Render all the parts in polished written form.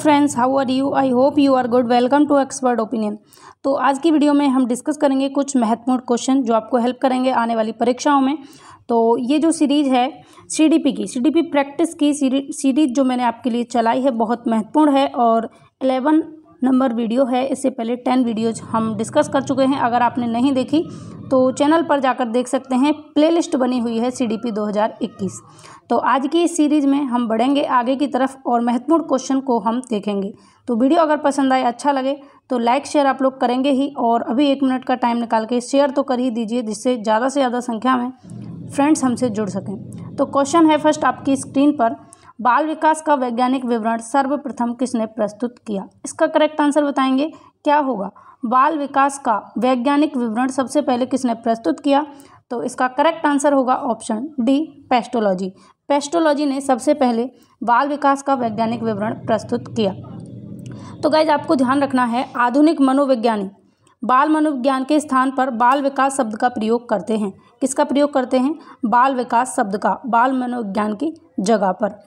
Friends, how are you? I hope you are good. Welcome to expert opinion. तो आज की video में हम डिस्कस करेंगे कुछ महत्वपूर्ण क्वेश्चन जो आपको हेल्प करेंगे आने वाली परीक्षाओं में। तो ये जो सीरीज़ है सीडीपी प्रैक्टिस की सीरीज जो मैंने आपके लिए चलाई है बहुत महत्वपूर्ण है और 11 नंबर वीडियो है। इससे पहले 10 वीडियोज हम डिस्कस कर चुके हैं। अगर आपने नहीं देखी तो चैनल पर जाकर देख सकते हैं, प्लेलिस्ट बनी हुई है सीडीपी 2021। तो आज की इस सीरीज़ में हम बढ़ेंगे आगे की तरफ और महत्वपूर्ण क्वेश्चन को हम देखेंगे। तो वीडियो अगर पसंद आए, अच्छा लगे तो लाइक शेयर आप लोग करेंगे ही, और अभी 1 मिनट का टाइम निकाल के शेयर तो कर ही दीजिए, जिससे ज़्यादा से ज़्यादा संख्या में फ्रेंड्स हमसे जुड़ सकें। तो क्वेश्चन है फर्स्ट आपकी स्क्रीन पर, बाल विकास का वैज्ञानिक विवरण सर्वप्रथम किसने प्रस्तुत किया? इसका करेक्ट आंसर बताएंगे क्या होगा। बाल विकास का वैज्ञानिक विवरण सबसे पहले किसने प्रस्तुत किया? तो इसका करेक्ट आंसर होगा ऑप्शन डी, पेस्टोलॉजी। पेस्टोलॉजी ने सबसे पहले बाल विकास का वैज्ञानिक विवरण प्रस्तुत किया। तो गाइज आपको ध्यान रखना है, आधुनिक मनोविज्ञानी बाल मनोविज्ञान के स्थान पर बाल विकास शब्द का प्रयोग करते हैं। किसका प्रयोग करते हैं? बाल विकास शब्द का, बाल मनोविज्ञान की जगह पर।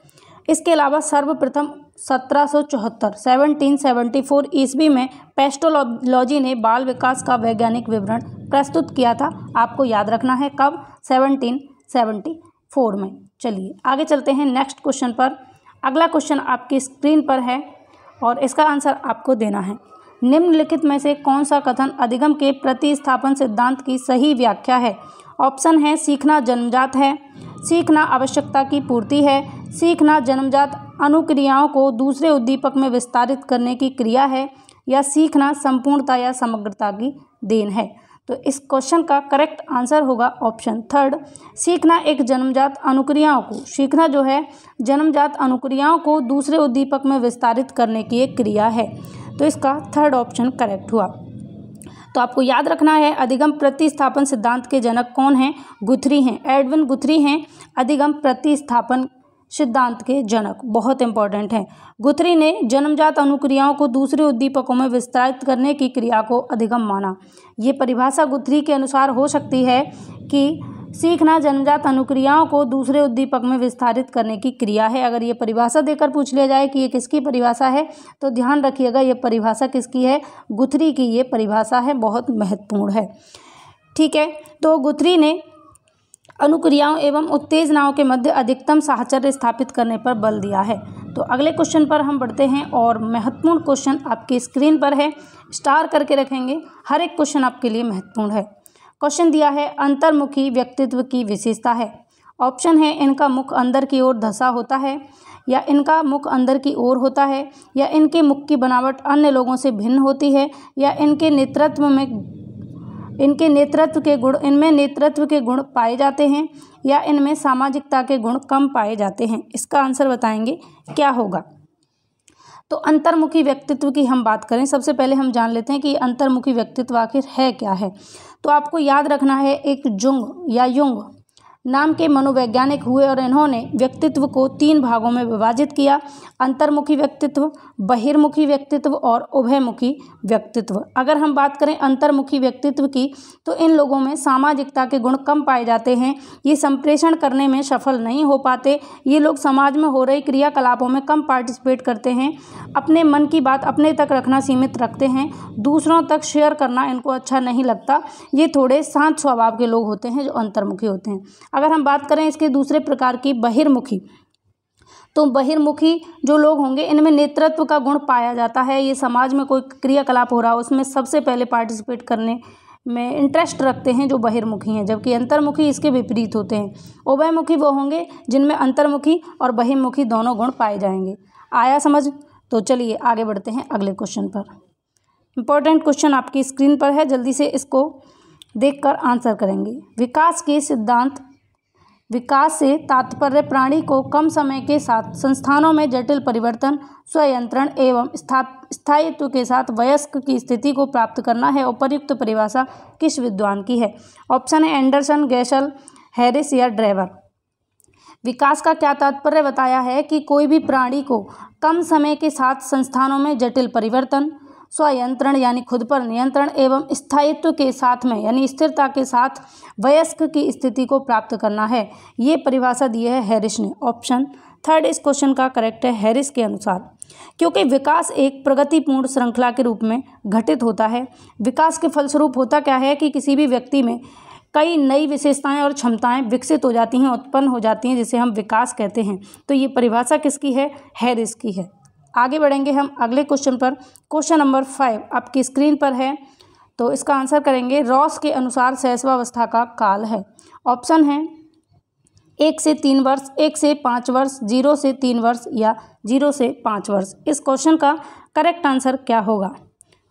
इसके अलावा सर्वप्रथम 1774 ईस्वी में पेस्टोलॉजी ने बाल विकास का वैज्ञानिक विवरण प्रस्तुत किया था। आपको याद रखना है कब? 1774 में। चलिए आगे चलते हैं नेक्स्ट क्वेश्चन पर। अगला क्वेश्चन आपकी स्क्रीन पर है और इसका आंसर आपको देना है। निम्नलिखित में से कौन सा कथन अधिगम के प्रतिस्थापन सिद्धांत की सही व्याख्या है? ऑप्शन है सीखना जन्मजात है, सीखना आवश्यकता की पूर्ति है, सीखना जन्मजात अनुक्रियाओं को दूसरे उद्दीपक में विस्तारित करने की क्रिया है, या सीखना संपूर्णता या समग्रता की देन है। तो इस क्वेश्चन का करेक्ट आंसर होगा ऑप्शन थर्ड, सीखना एक जन्मजात अनुक्रियाओं को, सीखना जो है जन्मजात अनुक्रियाओं को दूसरे उद्दीपक में विस्तारित करने की एक क्रिया है। तो इसका थर्ड ऑप्शन करेक्ट हुआ। तो आपको याद रखना है, अधिगम प्रतिस्थापन सिद्धांत के जनक कौन हैं? गुथरी हैं, एडविन गुथरी हैं अधिगम प्रतिस्थापन सिद्धांत के जनक। बहुत इंपॉर्टेंट है। गुथरी ने जन्मजात अनुक्रियाओं को दूसरे उद्दीपकों में विस्तारित करने की क्रिया को अधिगम माना। ये परिभाषा गुथरी के अनुसार हो सकती है कि सीखना जन्मजात अनुक्रियाओं को दूसरे उद्दीपक में विस्तारित करने की क्रिया है। अगर ये परिभाषा देकर पूछ लिया जाए कि ये किसकी परिभाषा है, तो ध्यान रखिएगा ये परिभाषा किसकी है? गुथरी की ये परिभाषा है, बहुत महत्वपूर्ण है। ठीक है, तो गुथरी ने अनुक्रियाओं एवं उत्तेजनाओं के मध्य अधिकतम साहचर्य स्थापित करने पर बल दिया है। तो अगले क्वेश्चन पर हम बढ़ते हैं और महत्वपूर्ण क्वेश्चन आपकी स्क्रीन पर है, स्टार करके रखेंगे, हर एक क्वेश्चन आपके लिए महत्वपूर्ण है। क्वेश्चन दिया है, अंतर्मुखी व्यक्तित्व की विशेषता है। ऑप्शन है इनका मुख अंदर की ओर धंसा होता है, या इनका मुख अंदर की ओर होता है, या इनके मुख की बनावट अन्य लोगों से भिन्न होती है, या इनमें नेतृत्व के गुण पाए जाते हैं, या इनमें सामाजिकता के गुण कम पाए जाते हैं। इसका आंसर बताएंगे क्या होगा। तो अंतर्मुखी व्यक्तित्व की हम बात करें, सबसे पहले हम जान लेते हैं कि अंतर्मुखी व्यक्तित्व आखिर है क्या है। तो आपको याद रखना है, एक युंग नाम के मनोवैज्ञानिक हुए और इन्होंने व्यक्तित्व को 3 भागों में विभाजित किया: अंतर्मुखी व्यक्तित्व, बहिर्मुखी व्यक्तित्व और उभयमुखी व्यक्तित्व। अगर हम बात करें अंतर्मुखी व्यक्तित्व की, तो इन लोगों में सामाजिकता के गुण कम पाए जाते हैं। ये संप्रेषण करने में सफल नहीं हो पाते। ये लोग समाज में हो रही क्रियाकलापों में कम पार्टिसिपेट करते हैं। अपने मन की बात अपने तक रखना सीमित रखते हैं। दूसरों तक शेयर करना इनको अच्छा नहीं लगता। ये थोड़े शांत स्वभाव के लोग होते हैं जो अंतर्मुखी होते हैं। अगर हम बात करें इसके दूसरे प्रकार की बहिर्मुखी, तो बहिर्मुखी जो लोग होंगे इनमें नेतृत्व का गुण पाया जाता है। ये समाज में कोई क्रियाकलाप हो रहा हो उसमें सबसे पहले पार्टिसिपेट करने में इंटरेस्ट रखते हैं जो बहिर्मुखी हैं, जबकि अंतर्मुखी इसके विपरीत होते हैं। उभयमुखी वो होंगे जिनमें अंतर्मुखी और बहिर्मुखी दोनों गुण पाए जाएंगे। आया समझ? तो चलिए आगे बढ़ते हैं अगले क्वेश्चन पर। इंपॉर्टेंट क्वेश्चन आपकी स्क्रीन पर है, जल्दी से इसको देखकर आंसर करेंगे। विकास से तात्पर्य प्राणी को कम समय के साथ संस्थानों में जटिल परिवर्तन, स्वयंत्रण एवं स्थायित्व के साथ वयस्क की स्थिति को प्राप्त करना है। उपयुक्त परिभाषा किस विद्वान की है? ऑप्शन है एंडरसन, गैसल, हैरिस या ड्रेवर। विकास का क्या तात्पर्य बताया है कि कोई भी प्राणी को कम समय के साथ संस्थानों में जटिल परिवर्तन, स्वयंत्रण यानी खुद पर नियंत्रण एवं स्थायित्व के साथ में यानी स्थिरता के साथ वयस्क की स्थिति को प्राप्त करना है। ये परिभाषा दी है हैरिस ने। ऑप्शन थर्ड इस क्वेश्चन का करेक्ट है हैरिस के अनुसार। क्योंकि विकास एक प्रगतिपूर्ण श्रृंखला के रूप में घटित होता है। विकास के फलस्वरूप होता क्या है कि किसी भी व्यक्ति में कई नई विशेषताएं और क्षमताएं विकसित हो जाती हैं, उत्पन्न हो जाती हैं, जिसे हम विकास कहते हैं। तो ये परिभाषा किसकी है? हैरिस की है। आगे बढ़ेंगे हम अगले क्वेश्चन पर। क्वेश्चन नंबर 5 आपकी स्क्रीन पर है, तो इसका आंसर करेंगे रॉस के अनुसार शैशवावस्था का काल है। ऑप्शन है 1 से 3 वर्ष, 1 से 5 वर्ष, 0 से 3 वर्ष या 0 से 5 वर्ष। इस क्वेश्चन का करेक्ट आंसर क्या होगा?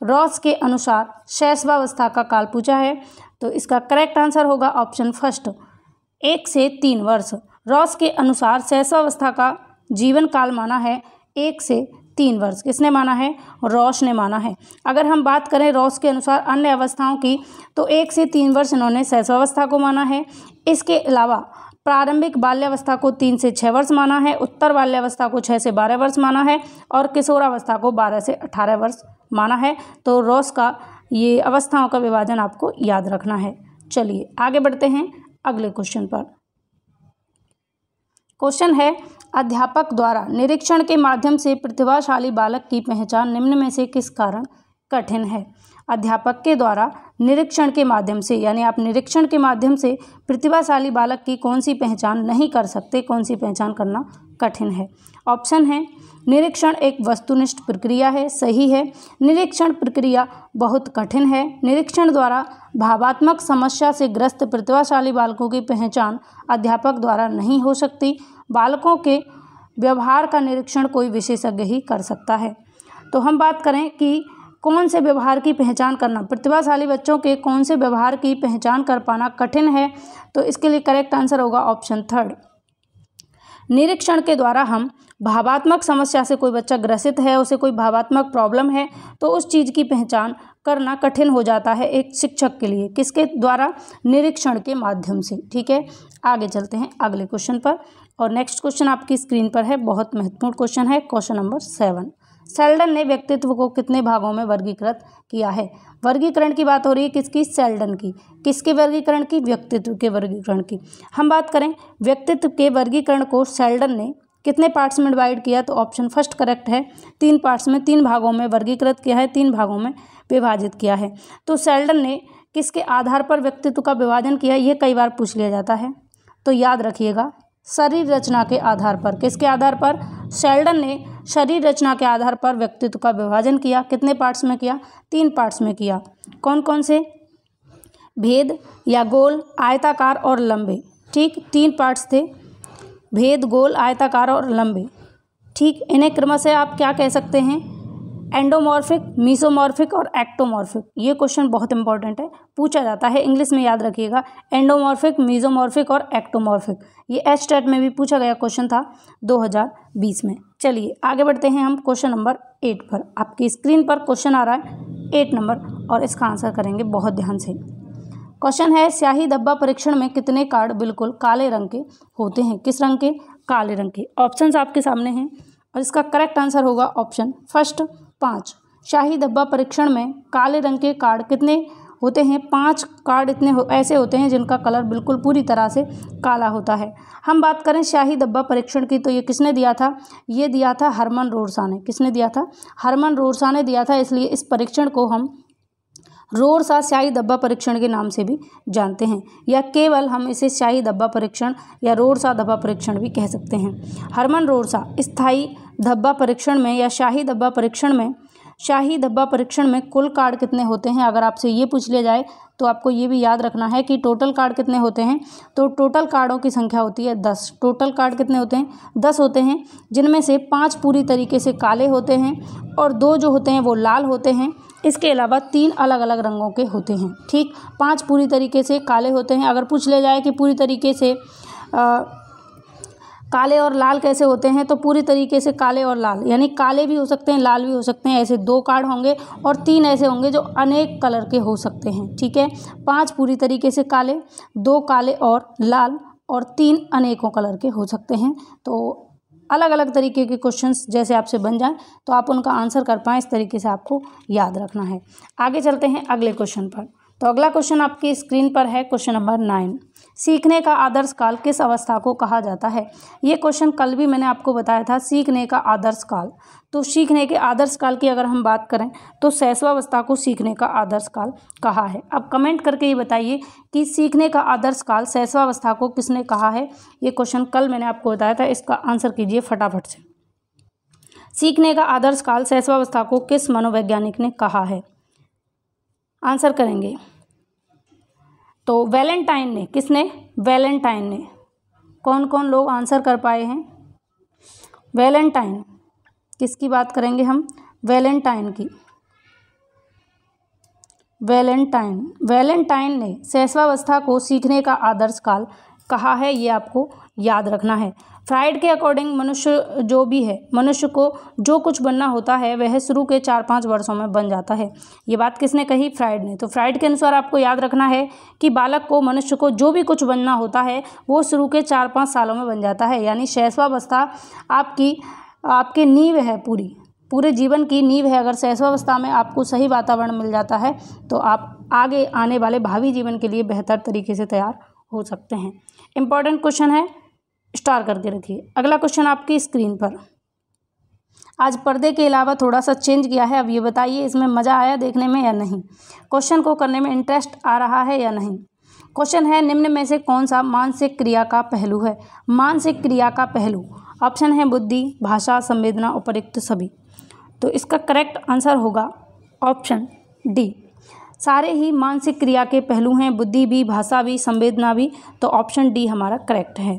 रॉस के अनुसार शैशवावस्था का काल पूछा है, तो इसका करेक्ट आंसर होगा ऑप्शन फर्स्ट 1 से 3 वर्ष। रॉस के अनुसार शैशवावस्था का जीवन काल माना है 1 से 3 वर्ष। किसने माना है? रॉस ने माना है। अगर हम बात करें रॉस के अनुसार अन्य अवस्थाओं की, तो 1 से 3 वर्ष इन्होंने शैशवावस्था को माना है। इसके अलावा प्रारंभिक बाल्यावस्था को 3 से 6 वर्ष माना है, उत्तर बाल्यावस्था को 6 से 12 वर्ष माना है और किशोरावस्था को 12 से 18 वर्ष माना है। तो रॉस का ये अवस्थाओं का विभाजन आपको याद रखना है। चलिए आगे बढ़ते हैं अगले क्वेश्चन पर। क्वेश्चन है, अध्यापक द्वारा निरीक्षण के माध्यम से प्रतिभाशाली बालक की पहचान निम्न में से किस कारण कठिन है? अध्यापक के द्वारा निरीक्षण के माध्यम से, यानी आप निरीक्षण के माध्यम से प्रतिभाशाली बालक की कौन सी पहचान नहीं कर सकते, कौन सी पहचान करना कठिन है? ऑप्शन है निरीक्षण एक वस्तुनिष्ठ प्रक्रिया है, सही है। निरीक्षण प्रक्रिया बहुत कठिन है। निरीक्षण द्वारा भावात्मक समस्या से ग्रस्त प्रतिभाशाली बालकों की पहचान अध्यापक द्वारा नहीं हो सकती। बालकों के व्यवहार का निरीक्षण कोई विशेषज्ञ ही कर सकता है। तो हम बात करें कि कौन से व्यवहार की पहचान करना, प्रतिभाशाली बच्चों के कौन से व्यवहार की पहचान कर पाना कठिन है, तो इसके लिए करेक्ट आंसर होगा ऑप्शन थर्ड। निरीक्षण के द्वारा हम भावात्मक समस्या से, कोई बच्चा ग्रसित है, उसे कोई भावात्मक प्रॉब्लम है, तो उस चीज़ की पहचान करना कठिन हो जाता है एक शिक्षक के लिए। किसके द्वारा? निरीक्षण के माध्यम से। ठीक है, आगे चलते हैं अगले क्वेश्चन पर। और नेक्स्ट क्वेश्चन आपकी स्क्रीन पर है, बहुत महत्वपूर्ण क्वेश्चन है, क्वेश्चन नंबर 7। सेल्डन ने व्यक्तित्व को कितने भागों में वर्गीकृत किया है? वर्गीकरण की बात हो रही है किसकी? सेल्डन की। किसके वर्गीकरण की? व्यक्तित्व के वर्गीकरण की। हम बात करें व्यक्तित्व के वर्गीकरण को सेल्डन ने कितने पार्ट्स में डिवाइड किया, तो ऑप्शन फर्स्ट करेक्ट है, 3 पार्ट्स में, 3 भागों में वर्गीकृत किया है, 3 भागों में विभाजित किया है। तो सेल्डन ने किसके आधार पर व्यक्तित्व का विभाजन किया, ये कई बार पूछ लिया जाता है, तो याद रखिएगा शरीर रचना के आधार पर। किसके आधार पर? सेल्डन ने शरीर रचना के आधार पर व्यक्तित्व का विभाजन किया। कितने पार्ट्स में किया? 3 पार्ट्स में किया। कौन कौन से? भेद या गोल, आयताकार और लंबे। ठीक, 3 पार्ट्स थे, भेद, गोल, आयताकार और लंबे। ठीक, इन्हें क्रमशः आप क्या कह सकते हैं? एंडोमॉर्फिक, मीसोमॉर्फिक और एक्टोमॉर्फिक। ये क्वेश्चन बहुत इंपॉर्टेंट है, पूछा जाता है इंग्लिश में, याद रखिएगा। एंडोमॉर्फिक, मीसोमॉर्फिक और एक्टोमॉर्फिक, ये एचटेट में भी पूछा गया क्वेश्चन था 2020 में। चलिए आगे बढ़ते हैं हम क्वेश्चन नंबर 8 पर। आपकी स्क्रीन पर क्वेश्चन आ रहा है 8 नंबर, और इसका आंसर करेंगे बहुत ध्यान से। क्वेश्चन है, स्याही धब्बा परीक्षण में कितने कार्ड बिल्कुल काले रंग के होते हैं? किस रंग के? काले रंग के। ऑप्शंस आपके सामने हैं और इसका करेक्ट आंसर होगा ऑप्शन फर्स्ट 5। शाही धब्बा परीक्षण में काले रंग के कार्ड कितने होते हैं? 5 कार्ड ऐसे होते हैं जिनका कलर बिल्कुल पूरी तरह से काला होता है। हम बात करें शाही धब्बा परीक्षण की, तो ये किसने दिया था? ये दिया था हरमन रोरसा ने। किसने दिया था? हरमन रोरसा ने दिया था, इसलिए इस परीक्षण को हम रोरसा स्याही धब्बा परीक्षण के नाम से भी जानते हैं, या केवल हम इसे स्याही धब्बा परीक्षण या रोरसा धब्बा परीक्षण भी कह सकते हैं। हरमन रोरसा स्थायी धब्बा परीक्षण में या शाही धब्बा परीक्षण में कुल कार्ड कितने होते हैं? अगर आपसे ये पूछ लिया जाए तो आपको ये भी याद रखना है कि टोटल कार्ड कितने होते हैं। तो टोटल कार्डों की संख्या होती है 10। टोटल कार्ड कितने होते हैं? 10 होते हैं, जिनमें से 5 पूरी तरीके से काले होते हैं और 2 जो होते हैं वो लाल होते हैं। इसके अलावा 3 अलग अलग रंगों के होते हैं। ठीक, 5 पूरी तरीके से काले होते हैं। अगर पूछ लिया जाए कि पूरी तरीके से काले और लाल कैसे होते हैं, तो पूरी तरीके से काले और लाल, यानी काले भी हो सकते हैं, लाल भी हो सकते हैं, ऐसे 2 कार्ड होंगे और 3 ऐसे होंगे जो अनेक कलर के हो सकते हैं। ठीक है, 5 पूरी तरीके से काले, 2 काले और लाल और 3 अनेकों कलर के हो सकते हैं। तो अलग अलग तरीके के क्वेश्चंस जैसे आपसे बन जाएं तो आप उनका आंसर कर पाएँ, इस तरीके से आपको याद रखना है। आगे चलते हैं अगले क्वेश्चन पर। तो अगला क्वेश्चन आपकी स्क्रीन पर है, क्वेश्चन नंबर 9। सीखने का आदर्श काल किस अवस्था को कहा जाता है? ये क्वेश्चन कल भी मैंने आपको बताया था, सीखने का आदर्श काल। तो सीखने के आदर्श काल की अगर हम बात करें तो शैशवावस्था को सीखने का आदर्श काल कहा है। अब कमेंट करके ये बताइए कि सीखने का आदर्श काल शैशवावस्था को किसने कहा है? ये क्वेश्चन कल मैंने आपको बताया था, इसका आंसर कीजिए फटाफट से। सीखने का आदर्श काल शैशवावस्था को किस मनोवैज्ञानिक ने कहा है? आंसर करेंगे तो वैलेंटाइन ने। किसने? वैलेंटाइन ने। कौन कौन लोग आंसर कर पाए हैं? वैलेंटाइन। किसकी बात करेंगे हम? वैलेंटाइन की। वैलेंटाइन ने शैशवावस्था को सीखने का आदर्श काल कहा है, ये आपको याद रखना है। फ्राइड के अकॉर्डिंग मनुष्य जो भी है, मनुष्य को जो कुछ बनना होता है वह शुरू के 4-5 वर्षों में बन जाता है। ये बात किसने कही? फ्राइड ने। तो फ्राइड के अनुसार आपको याद रखना है कि बालक को, मनुष्य को जो भी कुछ बनना होता है वो शुरू के 4-5 सालों में बन जाता है। यानी शैशवावस्था आपकी नींव है, पूरे जीवन की नींव है। अगर शैशवावस्था में आपको सही वातावरण मिल जाता है तो आप आगे आने वाले भावी जीवन के लिए बेहतर तरीके से तैयार हो सकते हैं। इंपॉर्टेंट क्वेश्चन है, स्टार करके रखिए। अगला क्वेश्चन आपकी स्क्रीन पर। आज पर्दे के अलावा थोड़ा सा चेंज किया है। अब ये बताइए इसमें मज़ा आया देखने में या नहीं? क्वेश्चन को करने में इंटरेस्ट आ रहा है या नहीं? क्वेश्चन है, निम्न में से कौन सा मानसिक क्रिया का पहलू है? मानसिक क्रिया का पहलू। ऑप्शन है बुद्धि, भाषा, संवेदना, उपयुक्त सभी। तो इसका करेक्ट आंसर होगा ऑप्शन डी। सारे ही मानसिक क्रिया के पहलू हैं, बुद्धि भी, भाषा भी, संवेदना भी। तो ऑप्शन डी हमारा करेक्ट है।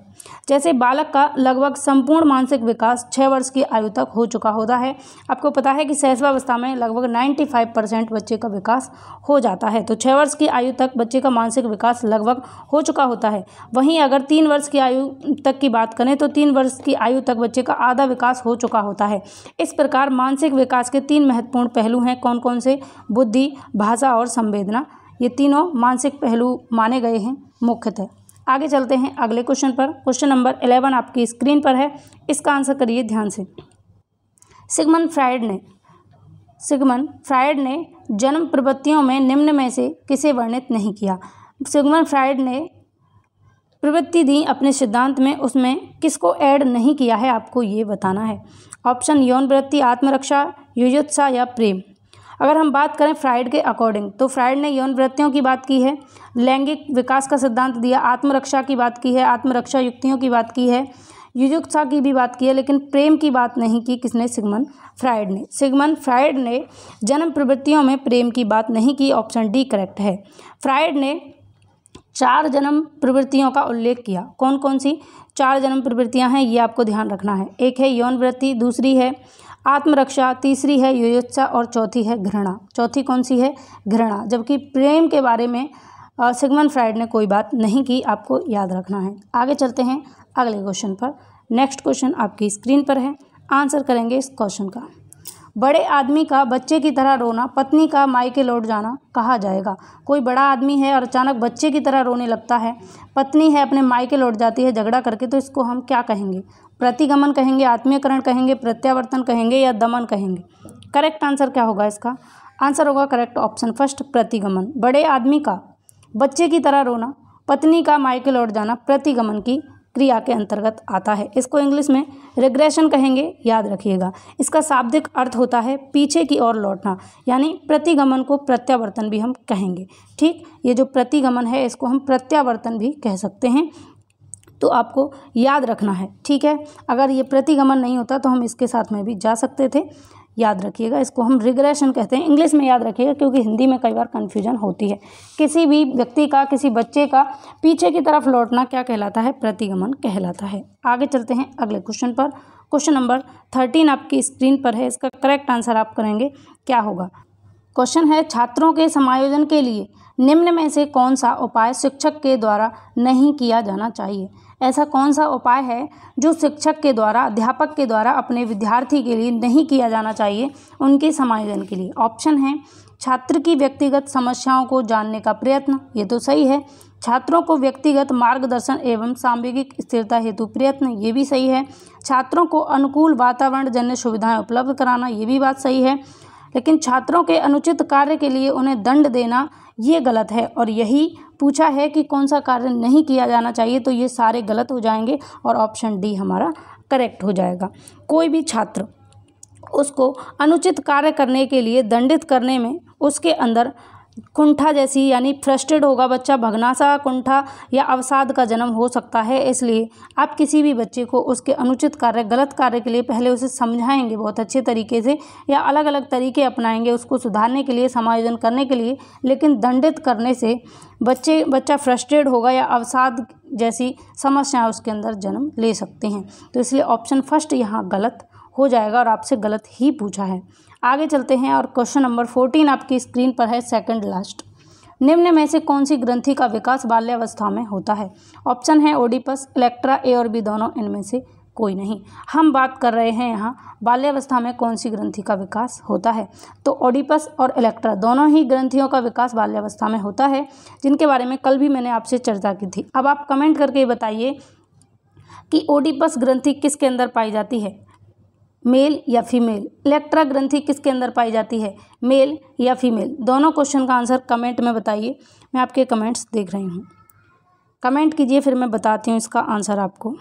जैसे बालक का लगभग संपूर्ण मानसिक विकास 6 वर्ष की आयु तक हो चुका होता है। आपको पता है कि शैशवावस्था में लगभग 95% बच्चे का विकास हो जाता है। तो 6 वर्ष की आयु तक बच्चे का मानसिक विकास लगभग हो चुका होता है। वहीं अगर 3 वर्ष की आयु तक की बात करें तो 3 वर्ष की आयु तक बच्चे का आधा विकास हो चुका होता है। इस प्रकार मानसिक विकास के 3 महत्वपूर्ण पहलू हैं। कौन कौन से? बुद्धि, भाषा और संवेदना। ये तीनों मानसिक पहलू माने गए हैं मुख्यतः। आगे चलते हैं अगले क्वेश्चन पर। क्वेश्चन नंबर 11 आपकी स्क्रीन पर है, इसका आंसर करिए ध्यान से। सिगमंड फ्राइड ने जन्म प्रवृत्तियों में निम्न में से किसे वर्णित नहीं किया? सिगमंड फ्राइड ने प्रवृत्ति दी अपने सिद्धांत में, उसमें किसको ऐड नहीं किया है आपको ये बताना है। ऑप्शन यौन वृत्ति, आत्मरक्षा, युयुत्सा या प्रेम। अगर हम बात करें फ्राइड के अकॉर्डिंग तो फ्राइड ने यौन वृत्तियों की बात की है, लैंगिक विकास का सिद्धांत दिया, आत्मरक्षा की बात की है, आत्मरक्षा युक्तियों की बात की है, युयुत्सा की भी बात की है, लेकिन प्रेम की बात नहीं की। किसने? सिगमंड फ्राइड ने। सिगमंड फ्राइड ने जन्म प्रवृत्तियों में प्रेम की बात नहीं की। ऑप्शन डी करेक्ट है। फ्राइड ने 4 जन्म प्रवृत्तियों का उल्लेख किया। कौन कौन सी 4 जन्म प्रवृत्तियां हैं ये आपको ध्यान रखना है। एक है यौन वृत्ति, दूसरी है आत्मरक्षा, तीसरी है युयुत्सा और चौथी है घृणा। चौथी कौन सी है? घृणा। जबकि प्रेम के बारे में सिगमंड फ्राइड ने कोई बात नहीं की, आपको याद रखना है। आगे चलते हैं अगले क्वेश्चन पर। नेक्स्ट क्वेश्चन आपकी स्क्रीन पर है, आंसर करेंगे इस क्वेश्चन का। बड़े आदमी का बच्चे की तरह रोना, पत्नी का मायके लौट जाना कहा जाएगा। कोई बड़ा आदमी है और अचानक बच्चे की तरह रोने लगता है, पत्नी है अपने मायके लौट जाती है झगड़ा करके, तो इसको हम क्या कहेंगे? प्रतिगमन कहेंगे, आत्मीयकरण कहेंगे, प्रत्यावर्तन कहेंगे या दमन कहेंगे? करेक्ट आंसर क्या होगा इसका? आंसर होगा करेक्ट ऑप्शन फर्स्ट, प्रतिगमन। बड़े आदमी का बच्चे की तरह रोना, पत्नी का मायके लौट जाना प्रतिगमन की क्रिया के अंतर्गत आता है। इसको इंग्लिश में रिग्रेशन कहेंगे, याद रखिएगा। इसका शाब्दिक अर्थ होता है पीछे की ओर लौटना, यानी प्रतिगमन को प्रत्यावर्तन भी हम कहेंगे। ठीक, ये जो प्रतिगमन है इसको हम प्रत्यावर्तन भी कह सकते हैं, तो आपको याद रखना है। ठीक है, अगर ये प्रतिगमन नहीं होता तो हम इसके साथ में भी जा सकते थे, याद रखिएगा। इसको हम रिग्रेशन कहते हैं, इंग्लिश में याद रखिएगा क्योंकि हिंदी में कई बार कन्फ्यूजन होती है। किसी भी व्यक्ति का, किसी बच्चे का पीछे की तरफ लौटना क्या कहलाता है? प्रतिगमन कहलाता है। आगे चलते हैं अगले क्वेश्चन पर। क्वेश्चन नंबर 13 आपकी स्क्रीन पर है, इसका करेक्ट आंसर आप करेंगे क्या होगा? क्वेश्चन है, छात्रों के समायोजन के लिए निम्न में से कौन सा उपाय शिक्षक के द्वारा नहीं किया जाना चाहिए? ऐसा कौन सा उपाय है जो शिक्षक के द्वारा, अध्यापक के द्वारा अपने विद्यार्थी के लिए नहीं किया जाना चाहिए उनके समायोजन के लिए? ऑप्शन है छात्र की व्यक्तिगत समस्याओं को जानने का प्रयत्न, ये तो सही है। छात्रों को व्यक्तिगत मार्गदर्शन एवं सांवेगिक स्थिरता हेतु प्रयत्न, ये भी सही है। छात्रों को अनुकूल वातावरण जन्य सुविधाएं उपलब्ध कराना, ये भी बात सही है। लेकिन छात्रों के अनुचित कार्य के लिए उन्हें दंड देना ये गलत है। और यही पूछा है कि कौन सा कार्य नहीं किया जाना चाहिए, तो ये सारे गलत हो जाएंगे और ऑप्शन डी हमारा करेक्ट हो जाएगा। कोई भी छात्र उसको अनुचित कार्य करने के लिए दंडित करने में उसके अंदर कुंठा जैसी यानी फ्रस्ट्रेट होगा बच्चा, भगनासा, कुंठा या अवसाद का जन्म हो सकता है। इसलिए आप किसी भी बच्चे को उसके अनुचित कार्य, गलत कार्य के लिए पहले उसे समझाएंगे बहुत अच्छे तरीके से, या अलग अलग तरीके अपनाएंगे उसको सुधारने के लिए, समायोजन करने के लिए। लेकिन दंडित करने से बच्चा फ्रस्ट्रेट होगा या अवसाद जैसी समस्याएं उसके अंदर जन्म ले सकती हैं। तो इसलिए ऑप्शन फर्स्ट यहाँ गलत हो जाएगा और आपसे गलत ही पूछा है। आगे चलते हैं और क्वेश्चन नंबर 14 आपकी स्क्रीन पर है, सेकंड लास्ट। निम्न में से कौन सी ग्रंथि का विकास बाल्यावस्था में होता है? ऑप्शन है ओडिपस, इलेक्ट्रा, ए और बी दोनों, इनमें से कोई नहीं। हम बात कर रहे हैं यहाँ बाल्यावस्था में कौन सी ग्रंथि का विकास होता है, तो ओडिपस और इलेक्ट्रा दोनों ही ग्रंथियों का विकास बाल्यावस्था में होता है, जिनके बारे में कल भी मैंने आपसे चर्चा की थी। अब आप कमेंट करके बताइए कि ओडिपस ग्रंथि किसके अंदर पाई जाती है, मेल या फीमेल? इलेक्ट्रा ग्रंथि किसके अंदर पाई जाती है, मेल या फीमेल? दोनों क्वेश्चन का आंसर कमेंट में बताइए। मैं आपके कमेंट्स देख रही हूँ, कमेंट कीजिए, फिर मैं बताती हूँ इसका आंसर आपको।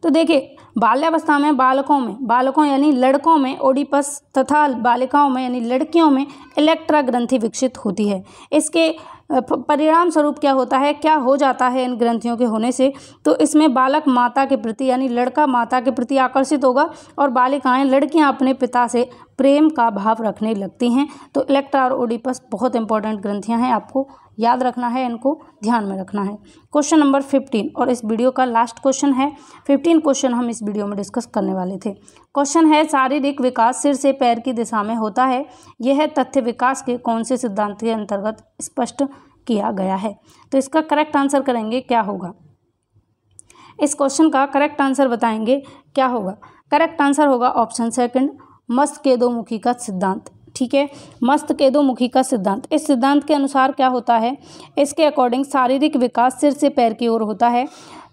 तो देखिए, बाल्यावस्था में बालकों यानी लड़कों में ओडिपस तथा बालिकाओं में यानी लड़कियों में इलेक्ट्रा ग्रंथि विकसित होती है। इसके परिणाम स्वरूप क्या होता है, क्या हो जाता है इन ग्रंथियों के होने से, तो इसमें बालक माता के प्रति यानी लड़का माता के प्रति आकर्षित होगा और बालिकाएं, लड़कियां अपने पिता से प्रेम का भाव रखने लगती हैं। तो इलेक्ट्रा और ओडिपस बहुत इंपॉर्टेंट ग्रंथियां हैं, आपको याद रखना है, इनको ध्यान में रखना है। क्वेश्चन नंबर 15 और इस वीडियो का लास्ट क्वेश्चन है। 15 क्वेश्चन हम इस वीडियो में डिस्कस करने वाले थे। क्वेश्चन है, शारीरिक विकास सिर से पैर की दिशा में होता है, यह तथ्य विकास के कौन से सिद्धांत के अंतर्गत स्पष्ट किया गया है? तो इसका करेक्ट आंसर करेंगे क्या होगा, इस क्वेश्चन का करेक्ट आंसर बताएंगे क्या होगा। करेक्ट आंसर होगा ऑप्शन सेकंड, मस्तकेदोमुखी का सिद्धांत। ठीक है, मस्तकेदोमुखी का सिद्धांत। इस सिद्धांत के अनुसार क्या होता है, इसके अकॉर्डिंग शारीरिक विकास सिर से पैर की ओर होता है।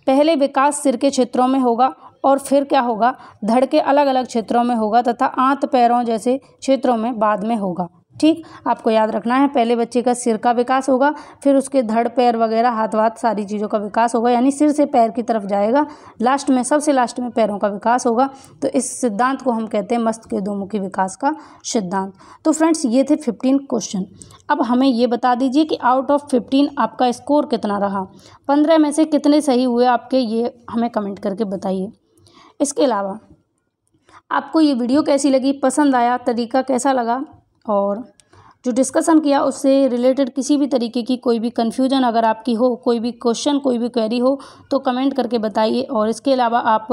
पहले विकास सिर के क्षेत्रों में होगा और फिर क्या होगा, धड़ के अलग अलग क्षेत्रों में होगा तथा आंत पैरों जैसे क्षेत्रों में बाद में होगा। ठीक, आपको याद रखना है, पहले बच्चे का सिर का विकास होगा, फिर उसके धड़ पैर वगैरह हाथ वाथ सारी चीज़ों का विकास होगा, यानी सिर से पैर की तरफ जाएगा, लास्ट में सबसे लास्ट में पैरों का विकास होगा। तो इस सिद्धांत को हम कहते हैं मस्तकेदोमुखी विकास का सिद्धांत। तो फ्रेंड्स, ये थे 15 क्वेश्चन। अब हमें ये बता दीजिए कि आउट ऑफ 15 आपका स्कोर कितना रहा, 15 में से कितने सही हुए आपके, ये हमें कमेंट करके बताइए। इसके अलावा आपको ये वीडियो कैसी लगी, पसंद आया, तरीका कैसा लगा, और जो डिस्कशन किया उससे रिलेटेड किसी भी तरीके की कोई भी कन्फ्यूजन अगर आपकी हो, कोई भी क्वेश्चन, कोई भी क्वेरी हो, तो कमेंट करके बताइए। और इसके अलावा आप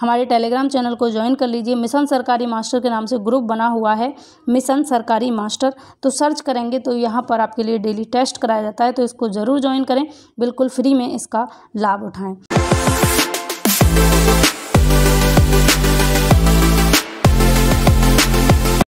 हमारे टेलीग्राम चैनल को ज्वाइन कर लीजिए। मिशन सरकारी मास्टर के नाम से ग्रुप बना हुआ है, मिशन सरकारी मास्टर, तो सर्च करेंगे तो यहाँ पर आपके लिए डेली टेस्ट कराया जाता है, तो इसको ज़रूर ज्वाइन करें, बिल्कुल फ्री में इसका लाभ उठाएँ।